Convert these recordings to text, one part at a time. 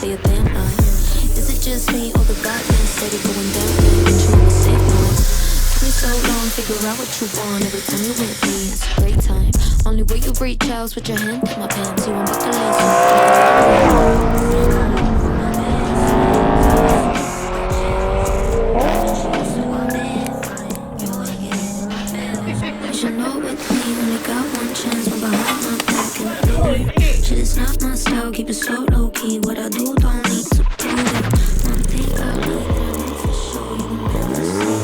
say a damn lie. Is it just me or the vibe been steady going down? But you on the safe line. Took me so long, figure out what you want. Every time you're with me, it's a great time. Only way you reach out is with your hand in my pants. You won't buckle You should know with me, only got one chance. One behind my back and baby, shit is not my style. Keep it so low key. What I do don't need to prove it. One thing I need, I need to show you. Never see.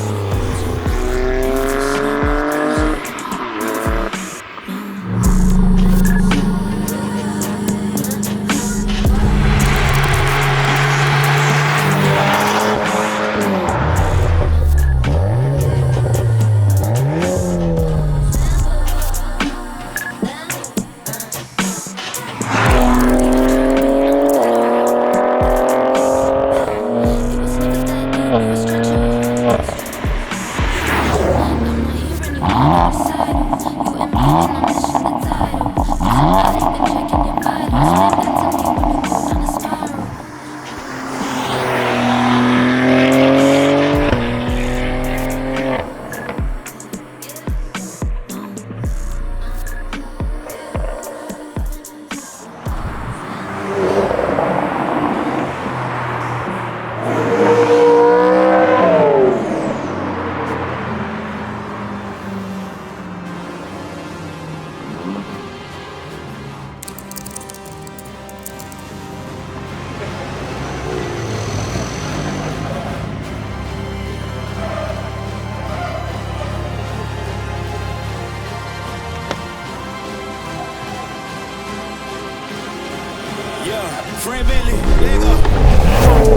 Friend Bentley, leg up.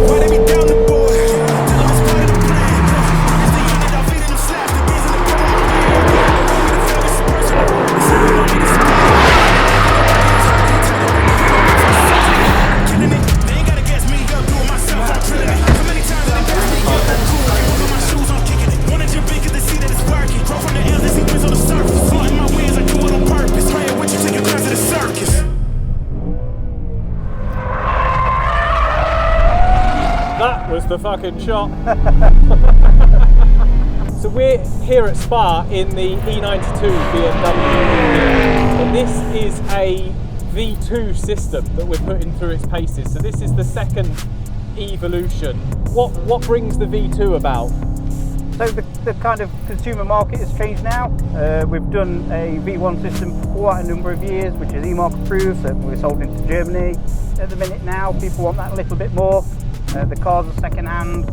Why they be down the boy? Tell them it's part of the plan. It's the unit, I'm feeding them slaps. The bees in the bone. Killing it, they ain't gotta guess me. I'm doing myself, I'm drilling it. So many times they pass me up. Cool, I can put my shoes on, kicking it. Wanna jump in cause they see that it's working. Grow from the L's, they see wins on the surface. Slotting my wins, I do it on purpose. Playing with you, take your guys to the circus. That was the fucking shot. So we're here at Spa in the E92 BMW, and this is a V2 system that we're putting through its paces. So this is the second evolution. What brings the V2 about? So the kind of consumer market has changed now. We've done a V1 system for quite a number of years, which is E-Mark approved, so we're sold into Germany. At the minute now, people want that a little bit more. The cars are second hand,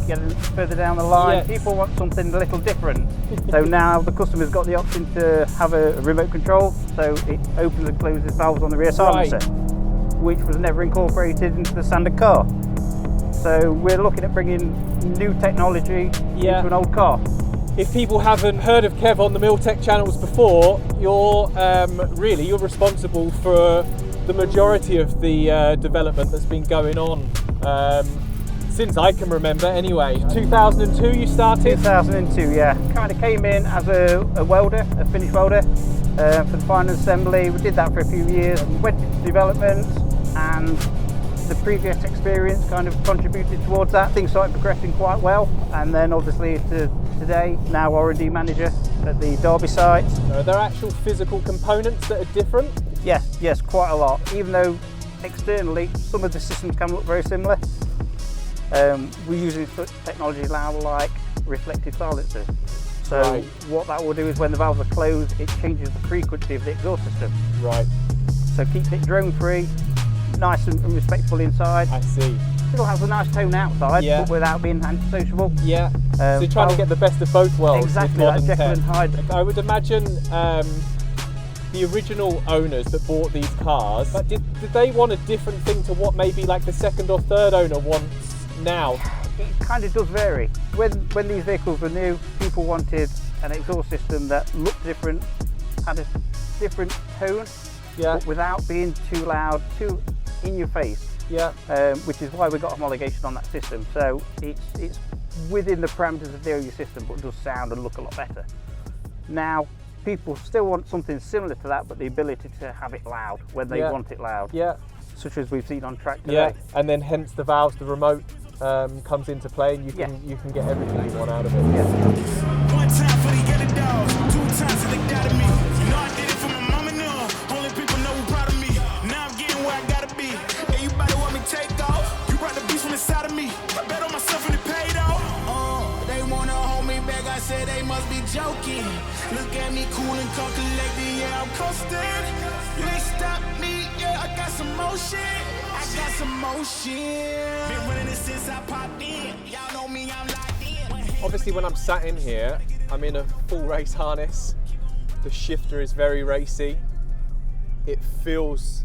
get a little further down the line. Yes. People want something a little different. So now the customer's got the option to have a remote control, so it opens and closes valves on the rear silencer, which was never incorporated into the standard car. So we're looking at bringing new technology into an old car. If people haven't heard of Kev on the Milltek channels before, you're responsible for the majority of the development that's been going on since I can remember anyway. 2002 you started? 2002, yeah. Kind of came in as a welder, a finish welder for the final assembly. We did that for a few years, went into development, and the previous experience kind of contributed towards that. Things started progressing quite well, and then obviously to today, now R&D manager at the Derby site. Are there actual physical components that are different? Yes, quite a lot. Even though externally some of the systems can look very similar, we're using technology now like reflective silencers. So what that will do is when the valves are closed, it changes the frequency of the exhaust system. Right. So keeps it drone free, nice and respectable inside. I see. Still has a nice tone outside, but without being antisocial. Yeah. So you're trying to get the best of both worlds. Exactly, like Jekyll and Hyde. I would imagine the original owners that bought these cars, did they want a different thing to what maybe like the second or third owner wants now? It kind of does vary. When these vehicles were new, people wanted an exhaust system that looked different, had a different tone, but without being too loud, too in your face. Which is why we got homologation on that system. So it's within the parameters of the OU system, but does sound and look a lot better. Now, people still want something similar to that, but the ability to have it loud when they want it loud. such as we've seen on track today. Yeah, and then hence the valves, the remote comes into play, and you can get everything you want out of it. Yeah. One time for the other dogs, 2 times for they doubted me. You know I did it for my mama, no. Only people know who proud of me. Now I'm getting where I gotta be. Everybody want me to take off. You brought the beast from inside of me. I bet on myself and it paid off. They wanna hold me back, I said they must be joking. Look at me cool and calm, collected, yeah, I'm coasting. You ain't stop me, yeah, I got some motion. I got some motion. Been running this since I popped in. Y'all know me, I'm locked in. Obviously, when I'm sat in here, I'm in a full race harness. The shifter is very racy. It feels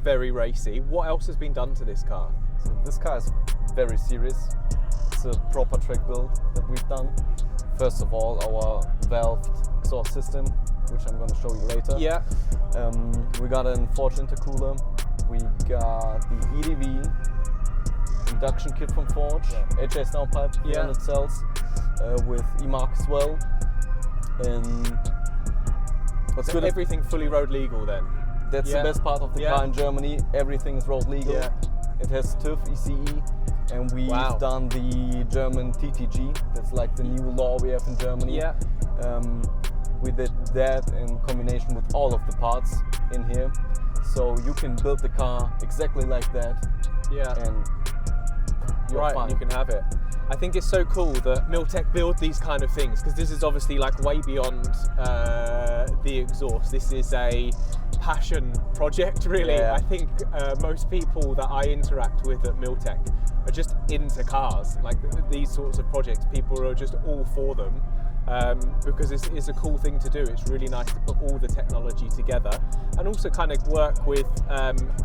very racy. What else has been done to this car? So this car is very serious. It's a proper track build that we've done. First of all, our valved exhaust system, which I'm going to show you later. Yeah. We got an forged intercooler. We got the EDV induction kit from Forge, HA downpipe, 300 cells with E-Mark as well. And what's good? Everything fully road legal then. That's the best part of the car in Germany. Everything is road legal. Yeah. It has TÜV, ECE, and we've done the German TTG. That's like the new law we have in Germany. Yeah. We did that in combination with all of the parts in here. So you can build the car exactly like that. Yeah. And you're fine. You can have it. I think it's so cool that Milltek build these kind of things, because this is obviously like way beyond the exhaust. This is a passion project, really. Yeah. I think most people that I interact with at Milltek are just into cars. Like these sorts of projects, people are just all for them. Because it's a cool thing to do. It's really nice to put all the technology together and also kind of work with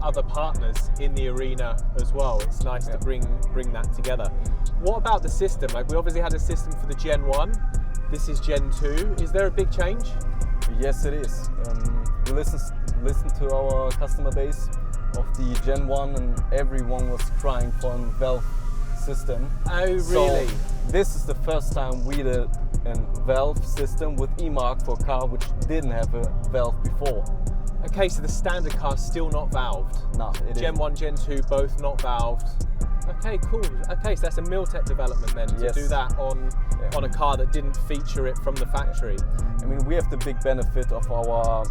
other partners in the arena as well. It's nice to bring that together. What about the system? Like we obviously had a system for the Gen 1. This is Gen 2. Is there a big change? Yes, it is. We listened to our customer base of the Gen 1 and everyone was crying for a valve system. Oh, really? So this is the first time we did a valve system with E-Mark for a car which didn't have a valve before. Okay, so the standard car's still not valved. No, it Gen 1, Gen 2, both not valved. Okay, cool. Okay, so that's a Milltek development then, to do that on a car that didn't feature it from the factory. I mean, we have the big benefit of our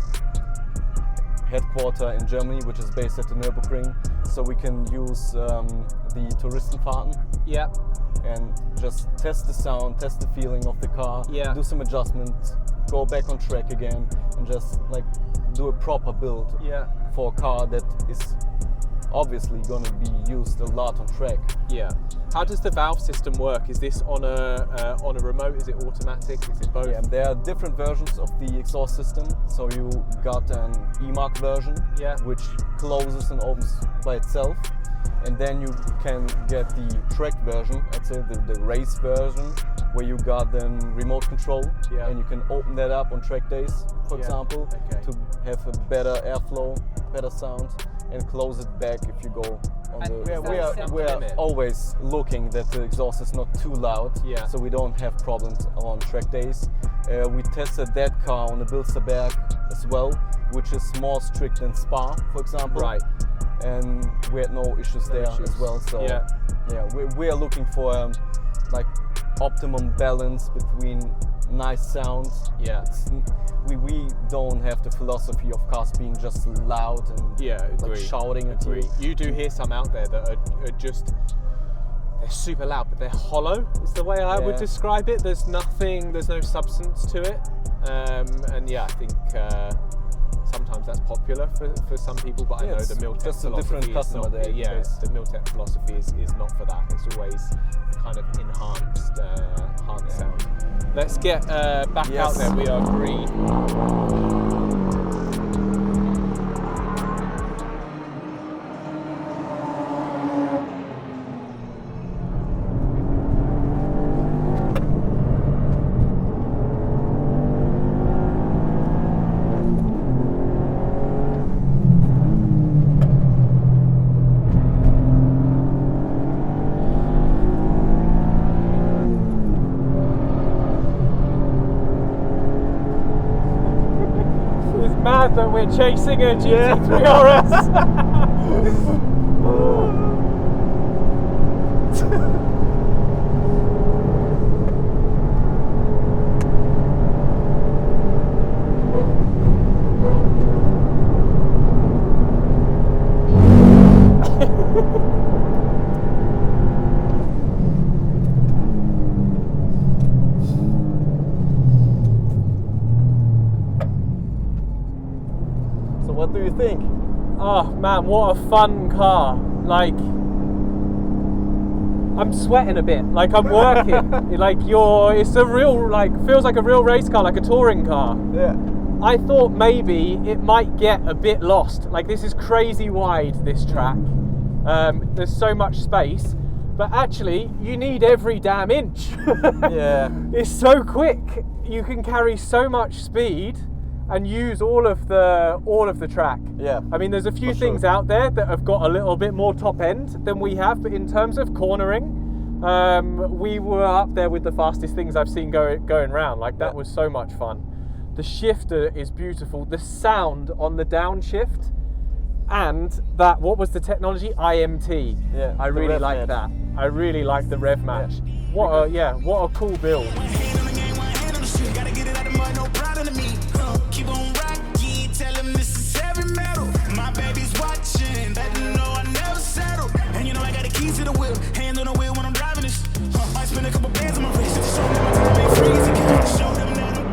headquarter in Germany, which is based at the Nürburgring, so we can use the Touristenfahrten. Yeah. And just test the sound, test the feeling of the car, do some adjustments, go back on track again, and just like do a proper build for a car that is obviously going to be used a lot on track. Yeah. How does the valve system work? Is this on a remote? Is it automatic? Is it both? Yeah, there are different versions of the exhaust system. So you got an E-Mark version, which closes and opens by itself. And then you can get the track version, I'd say the race version, where you got the remote control, and you can open that up on track days, for example, to have a better airflow, better sound, and close it back if you go on we are always looking that the exhaust is not too loud, so we don't have problems on track days. We tested that car on the Bilsterberg as well, which is more strict than Spa, for example. Right. And we had no issues there as well. So we are looking for like optimum balance between nice sounds. We don't have the philosophy of cars being just loud and like shouting at you. You do hear some out there that are just, they're super loud, but they're hollow, is the way I would describe it. There's no substance to it. And I think sometimes that's popular for some people, but I know the Milltek just a philosophy different customer is not, there. the Milltek philosophy is not for that. It's always kind of enhanced sound. Let's get back out there. We are green. That we're chasing a GT3 RS. What do you think? Oh man, what a fun car. Like, I'm sweating a bit, like I'm working. Like it's a real, like, feels like a real race car, like a touring car. Yeah. I thought maybe it might get a bit lost. Like, this is crazy wide, this track. There's so much space, but actually you need every damn inch. Yeah. It's so quick. You can carry so much speed and use all of the track. Yeah. I mean, there's a few things out there that have got a little bit more top end than we have, but in terms of cornering, we were up there with the fastest things I've seen going round. Like, that was so much fun. The shifter is beautiful. The sound on the downshift, and that, what was the technology? IMT. Yeah. I really like that. I really like the rev match. What a cool build. Gotta get it out of mud, no problem to me. Keep on rocking, tell him this is heavy metal. My baby's watching, let them know I never settle. And you know I got the keys to the wheel, hands on the wheel when I'm driving this. I spend a couple bands on my wrist to show them my time ain't freezing. Show them that I'm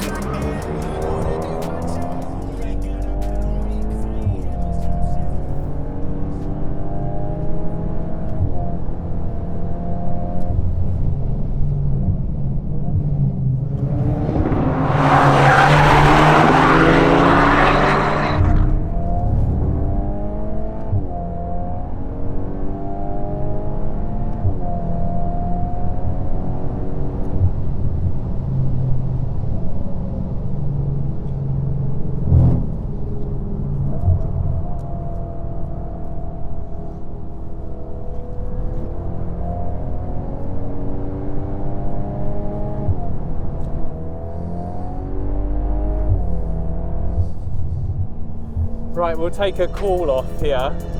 Right, we'll take a call off here.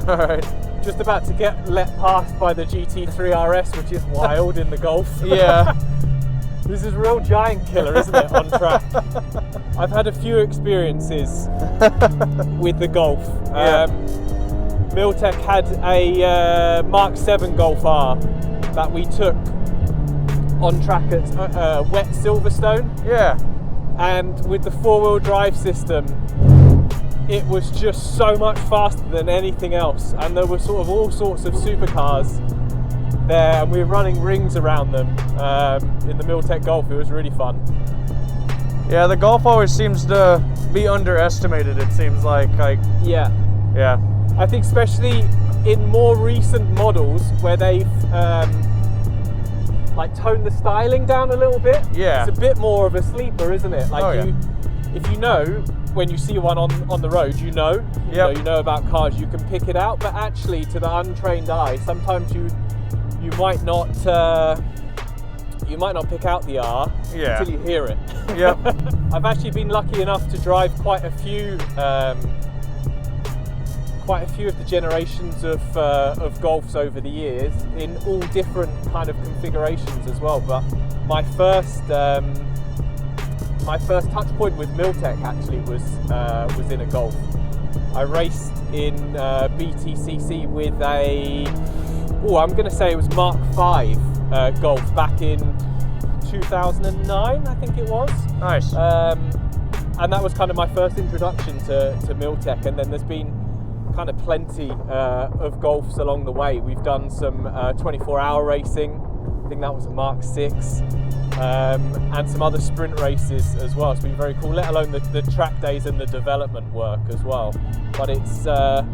Alright. Just about to get let past by the GT3 RS, which is wild in the Golf. Yeah. This is a real giant killer, isn't it, on track? I've had a few experiences with the Golf. Milltek had a Mk8.5 Golf R that we took on track at wet Silverstone. Yeah. And with the four-wheel drive system, it was just so much faster than anything else, and there were sort of all sorts of supercars there, and we were running rings around them in the Milltek Golf. It was really fun. Yeah, the Golf always seems to be underestimated, it seems like. Yeah. Yeah. I think especially in more recent models where they've like toned the styling down a little bit. Yeah. It's a bit more of a sleeper, isn't it? Like, if you know, when you see one on the road, you know about cars, you can pick it out, but actually to the untrained eye, sometimes you might not pick out the R until you hear it. Yeah. I've actually been lucky enough to drive quite a few of the generations of Golfs over the years in all different kind of configurations as well. But my first touch point with Milltek actually was in a Golf. I raced in BTCC with I'm going to say it was Mk8.5 Golf back in 2009, I think it was. Nice. And that was kind of my first introduction to Milltek, and then there's been kind of plenty of Golfs along the way. We've done some 24-hour racing. I think that was a Mk6. And some other sprint races as well. It's been very cool, let alone the track days and the development work as well. But it's a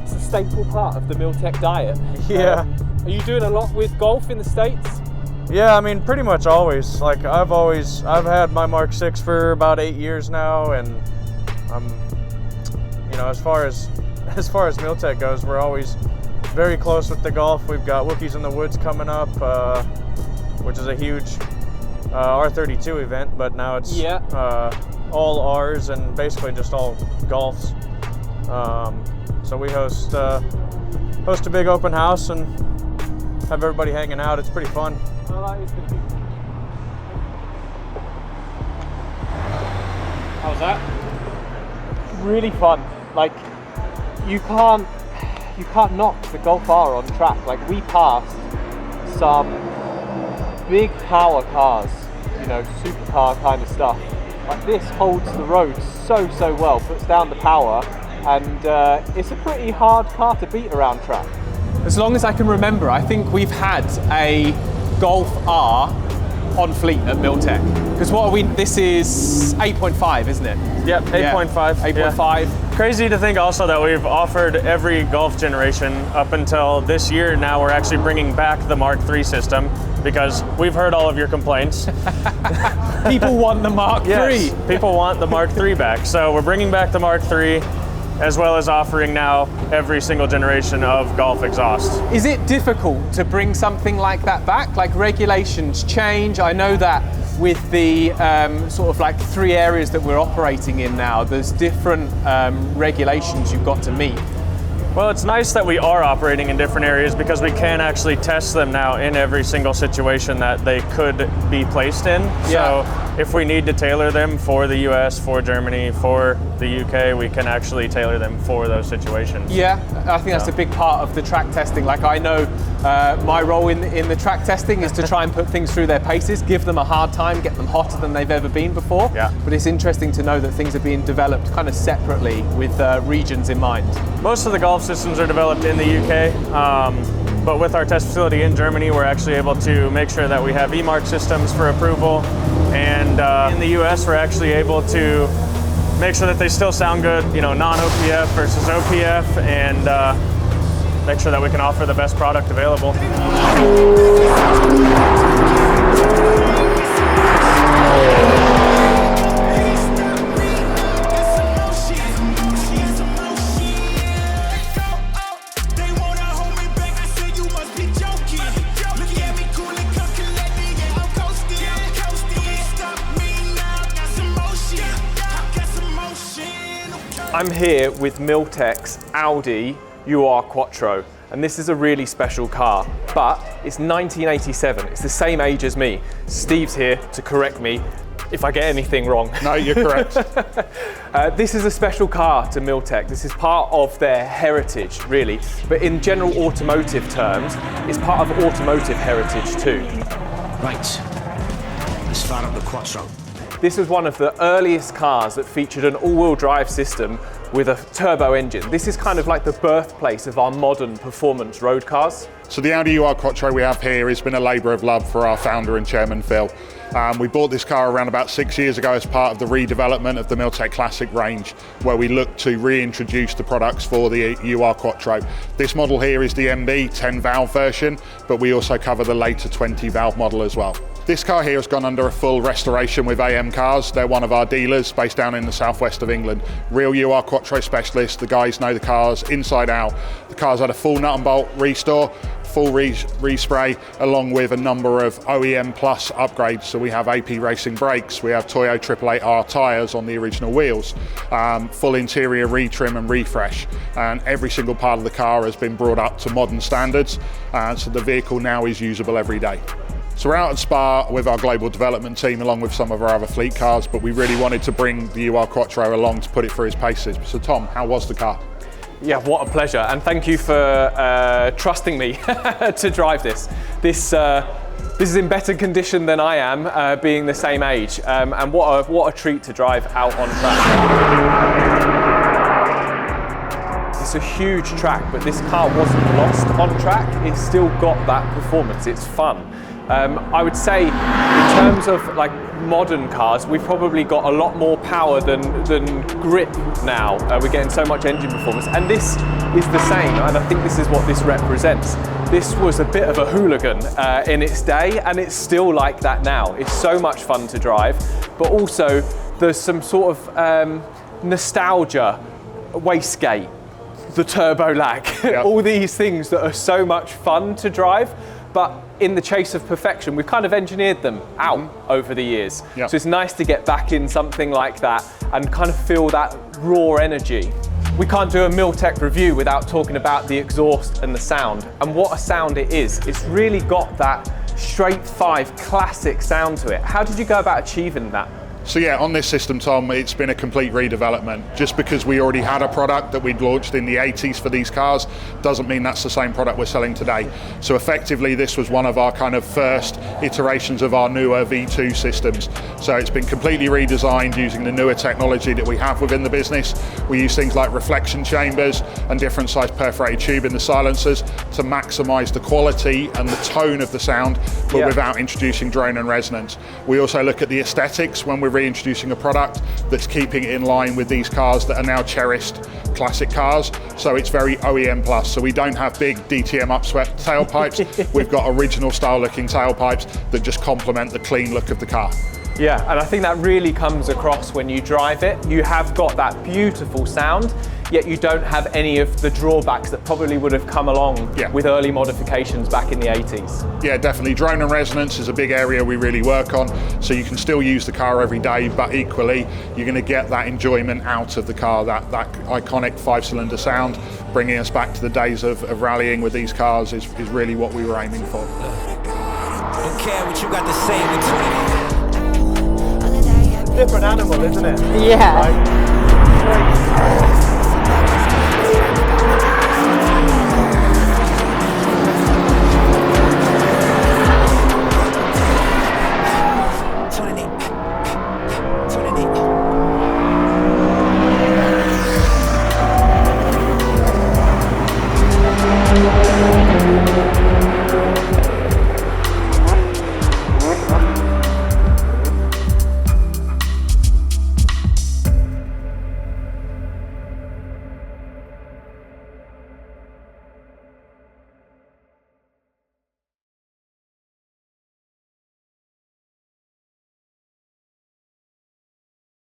staple part of the Milltek diet. Yeah. Are you doing a lot with Golf in the States? Yeah, I mean, pretty much always. Like, I've had my Mk6 for about 8 years now, and as far as Milltek goes, we're always very close with the Golf. We've got Wookiees in the Woods coming up, which is a huge R32 event, but now it's all R's and basically just all Golfs. So we host a big open house and have everybody hanging out. It's pretty fun. How's that? Really fun. Like, you can't knock the Golf R on track. Like, we passed some big power cars, you know, supercar kind of stuff. Like, this holds the road so well, puts down the power, and it's a pretty hard car to beat around track. As long as I can remember, I think we've had a Golf R on fleet at Milltek. Because what are we, this is 8.5, isn't it? Yep, 8.5. 8.5. Yeah. Crazy to think also that we've offered every Golf generation up until this year. Now we're actually bringing back the Mark III system because we've heard all of your complaints. People want the Mark III. Yes, people want the Mark III back. So we're bringing back the Mark III, as well as offering now every single generation of Golf exhaust. Is it difficult to bring something like that back? Like, regulations change. I know that with the sort of like 3 areas that we're operating in now, there's different regulations you've got to meet. Well, it's nice that we are operating in different areas because we can actually test them now in every single situation that they could be placed in. Yeah. So if we need to tailor them for the US, for Germany, for the UK, we can actually tailor them for those situations. Yeah, I think that's a big part of the track testing. Like, I know my role in the track testing is to try and put things through their paces, give them a hard time, get them hotter than they've ever been before. Yeah. But it's interesting to know that things are being developed kind of separately with regions in mind. Most of the Golf systems are developed in the UK, but with our test facility in Germany, we're actually able to make sure that we have E-Mark systems for approval. And in the US, we're actually able to make sure that they still sound good, you know, non-OPF versus OPF, and make sure that we can offer the best product available. I'm here with Milltek's Audi UR Quattro, and this is a really special car, but it's 1987. It's the same age as me. Steve's here to correct me if I get anything wrong. No, you're correct. This is a special car to Milltek. This is part of their heritage, really, but in general automotive terms, it's part of automotive heritage too. Right, let's fire up the Quattro. This was one of the earliest cars that featured an all-wheel drive system with a turbo engine. This is kind of like the birthplace of our modern performance road cars. So the Audi UR Quattro we have here has been a labour of love for our founder and chairman, Phil. We bought this car around about 6 years ago as part of the redevelopment of the Milltek Classic range, where we looked to reintroduce the products for the UR Quattro. This model here is the MB 10 valve version, but we also cover the later 20 valve model as well. This car here has gone under a full restoration with AM Cars. They're one of our dealers based down in the southwest of England. Real UR Quattro specialists. The guys know the cars inside out. The car's had a full nut and bolt restore, full respray, along with a number of OEM plus upgrades. So we have AP Racing brakes, we have Toyo 888R tyres on the original wheels, full interior retrim and refresh, and every single part of the car has been brought up to modern standards, so the vehicle now is usable every day. So we're out at Spa with our global development team along with some of our other fleet cars, but we really wanted to bring the UR Quattro along to put it through its paces. So Tom, how was the car? Yeah, what a pleasure, and thank you for trusting me to drive this. This is in better condition than I am, being the same age, and what a treat to drive out on track. It's a huge track, but this car wasn't lost on track. It's still got that performance. It's fun. I would say, in terms of like modern cars, we've probably got a lot more power than grip now. We're getting so much engine performance, and this is the same, and I think this is what this represents. This was a bit of a hooligan in its day, and it's still like that now. It's so much fun to drive, but also there's some sort of nostalgia, wastegate, the turbo lag, yep. All these things that are so much fun to drive, but in the chase of perfection, we've kind of engineered them out over the years. Yep. So it's nice to get back in something like that and kind of feel that raw energy. We can't do a Milltek review without talking about the exhaust and the sound. And what a sound it is. It's really got that straight 5 classic sound to it. How did you go about achieving that? So yeah, on this system, Tom, it's been a complete redevelopment. Just because we already had a product that we'd launched in the 80s for these cars doesn't mean that's the same product we're selling today. So effectively, this was one of our kind of first iterations of our newer V2 systems. So it's been completely redesigned using the newer technology that we have within the business. We use things like reflection chambers and different size perforated tube in the silencers to maximize the quality and the tone of the sound, but without introducing drone and resonance. We also look at the aesthetics when we're reintroducing a product that's keeping it in line with these cars that are now cherished classic cars. So it's very OEM plus. So we don't have big DTM upswept tailpipes. We've got original style looking tailpipes that just complement the clean look of the car. Yeah, and I think that really comes across when you drive it. You have got that beautiful sound, yet you don't have any of the drawbacks that probably would have come along with early modifications back in the 80s. Yeah, definitely. Drone and resonance is a big area we really work on. So you can still use the car every day, but equally, you're going to get that enjoyment out of the car, that iconic 5-cylinder sound. Bringing us back to the days of rallying with these cars is really what we were aiming for. Don't care what you got to say between it. Different animal, isn't it? Yeah.